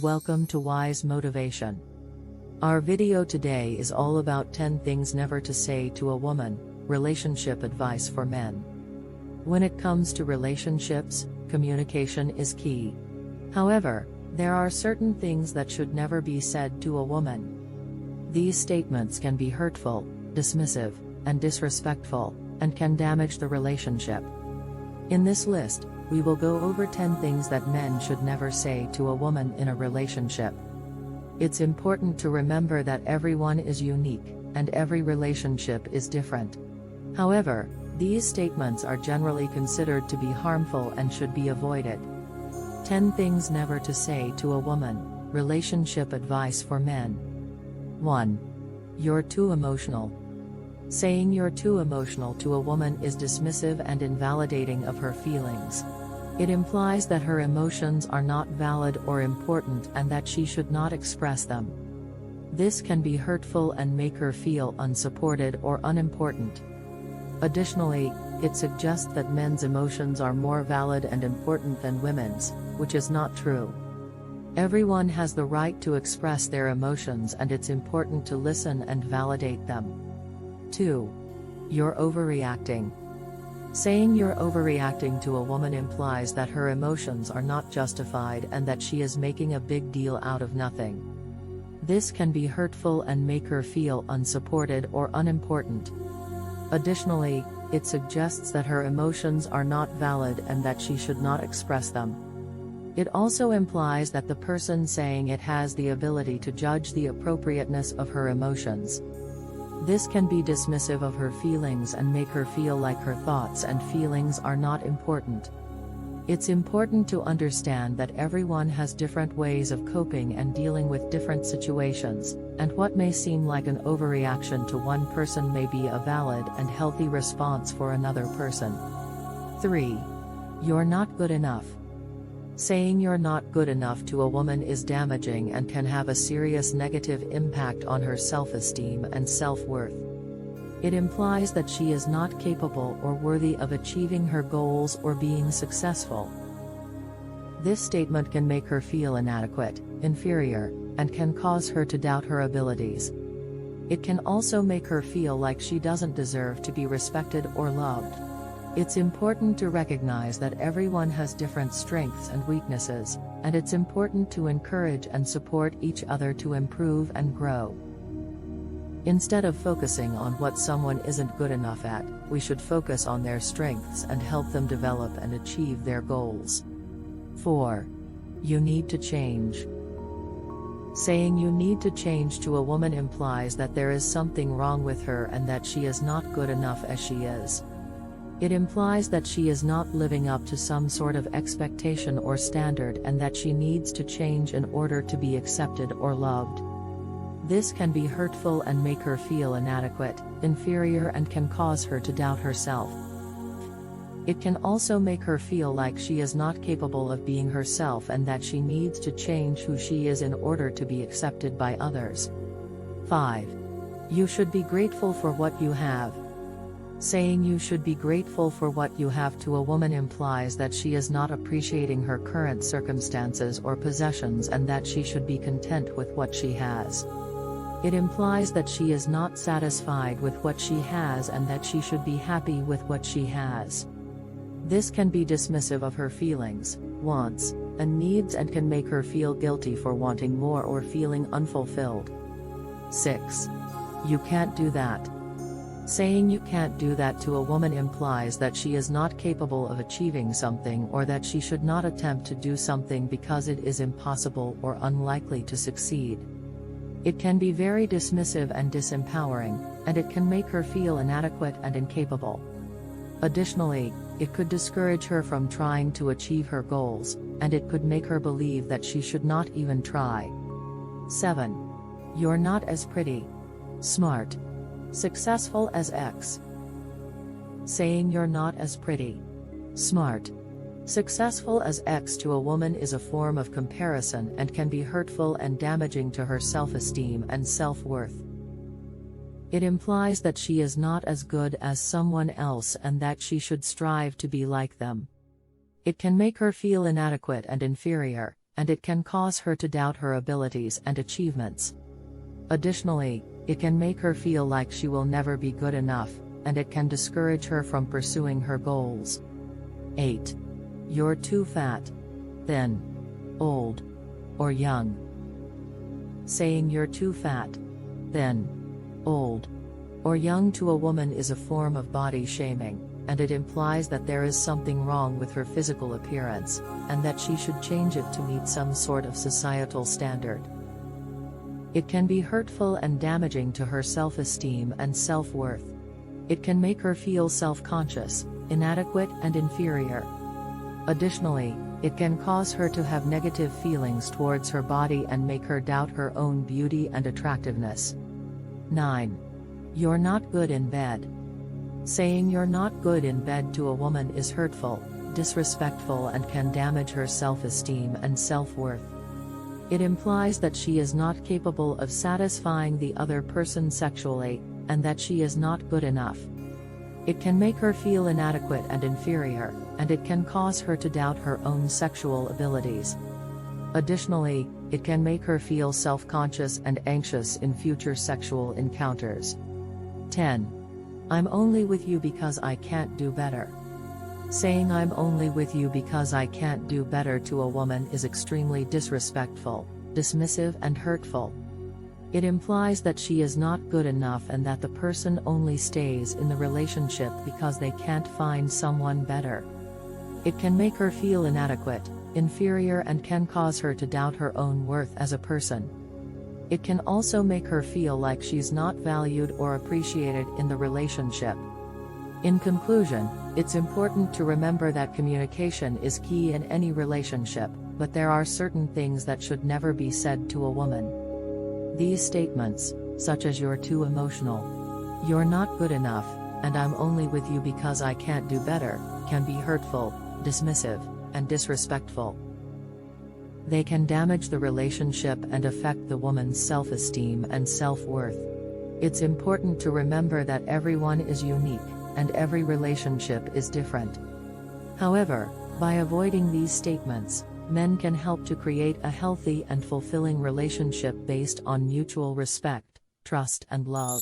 welcome to Wise Motivation. Our video today is all about 10 things never to say to a woman, relationship advice for men. When it comes to relationships, communication is key. However, there are certain things that should never be said to a woman. These statements can be hurtful, dismissive, and disrespectful, and can damage the relationship. In this list, we will go over 10 things that men should never say to a woman in a relationship. It's important to remember that everyone is unique, and every relationship is different. However, these statements are generally considered to be harmful and should be avoided. 10 things never to say to a woman, relationship advice for men. 1. You're too emotional. Saying you're too emotional to a woman is dismissive and invalidating of her feelings. It implies that her emotions are not valid or important and that she should not express them. This can be hurtful and make her feel unsupported or unimportant. Additionally, it suggests that men's emotions are more valid and important than women's, which is not true. Everyone has the right to express their emotions, and it's important to listen and validate them. 2. You're overreacting. Saying you're overreacting to a woman implies that her emotions are not justified and that she is making a big deal out of nothing. This can be hurtful and make her feel unsupported or unimportant. Additionally, it suggests that her emotions are not valid and that she should not express them. It also implies that the person saying it has the ability to judge the appropriateness of her emotions. This can be dismissive of her feelings and make her feel like her thoughts and feelings are not important. It's important to understand that everyone has different ways of coping and dealing with different situations, and what may seem like an overreaction to one person may be a valid and healthy response for another person. 3. You're not good enough. Saying you're not good enough to a woman is damaging and can have a serious negative impact on her self-esteem and self-worth. It implies that she is not capable or worthy of achieving her goals or being successful. This statement can make her feel inadequate, inferior, and can cause her to doubt her abilities. It can also make her feel like she doesn't deserve to be respected or loved. It's important to recognize that everyone has different strengths and weaknesses, and it's important to encourage and support each other to improve and grow. Instead of focusing on what someone isn't good enough at, we should focus on their strengths and help them develop and achieve their goals. 4. You need to change. Saying you need to change to a woman implies that there is something wrong with her and that she is not good enough as she is. It implies that she is not living up to some sort of expectation or standard and that she needs to change in order to be accepted or loved. This can be hurtful and make her feel inadequate, inferior, and can cause her to doubt herself. It can also make her feel like she is not capable of being herself and that she needs to change who she is in order to be accepted by others. 5. You should be grateful for what you have. Saying you should be grateful for what you have to a woman implies that she is not appreciating her current circumstances or possessions and that she should be content with what she has. It implies that she is not satisfied with what she has and that she should be happy with what she has. This can be dismissive of her feelings, wants, and needs and can make her feel guilty for wanting more or feeling unfulfilled. 6. You can't do that. Saying you can't do that to a woman implies that she is not capable of achieving something or that she should not attempt to do something because it is impossible or unlikely to succeed. It can be very dismissive and disempowering, and it can make her feel inadequate and incapable. Additionally, it could discourage her from trying to achieve her goals, and it could make her believe that she should not even try. 7. You're not as pretty, smart, successful as X. Saying you're not as pretty, smart, successful as X to a woman is a form of comparison and can be hurtful and damaging to her self-esteem and self-worth. It implies that she is not as good as someone else and that she should strive to be like them. It can make her feel inadequate and inferior, and it can cause her to doubt her abilities and achievements. Additionally, it can make her feel like she will never be good enough, and it can discourage her from pursuing her goals. 8. You're too fat, thin, old, or young. Saying you're too fat, thin, old, or young to a woman is a form of body shaming, and it implies that there is something wrong with her physical appearance, and that she should change it to meet some sort of societal standard. It can be hurtful and damaging to her self-esteem and self-worth. It can make her feel self-conscious, inadequate and inferior. Additionally, it can cause her to have negative feelings towards her body and make her doubt her own beauty and attractiveness. 9. You're not good in bed. Saying you're not good in bed to a woman is hurtful, disrespectful, and can damage her self-esteem and self-worth. It implies that she is not capable of satisfying the other person sexually, and that she is not good enough. It can make her feel inadequate and inferior, and it can cause her to doubt her own sexual abilities. Additionally, it can make her feel self-conscious and anxious in future sexual encounters. 10. I'm only with you because I can't do better. Saying I'm only with you because I can't do better to a woman is extremely disrespectful, dismissive, and hurtful. It implies that she is not good enough and that the person only stays in the relationship because they can't find someone better. It can make her feel inadequate, inferior, and can cause her to doubt her own worth as a person. It can also make her feel like she's not valued or appreciated in the relationship. In conclusion, it's important to remember that communication is key in any relationship, but there are certain things that should never be said to a woman. These statements, such as "you're too emotional," "you're not good enough," and "I'm only with you because I can't do better," can be hurtful, dismissive, and disrespectful. They can damage the relationship and affect the woman's self-esteem and self-worth. It's important to remember that everyone is unique, and every relationship is different. However, by avoiding these statements, men can help to create a healthy and fulfilling relationship based on mutual respect, trust, and love.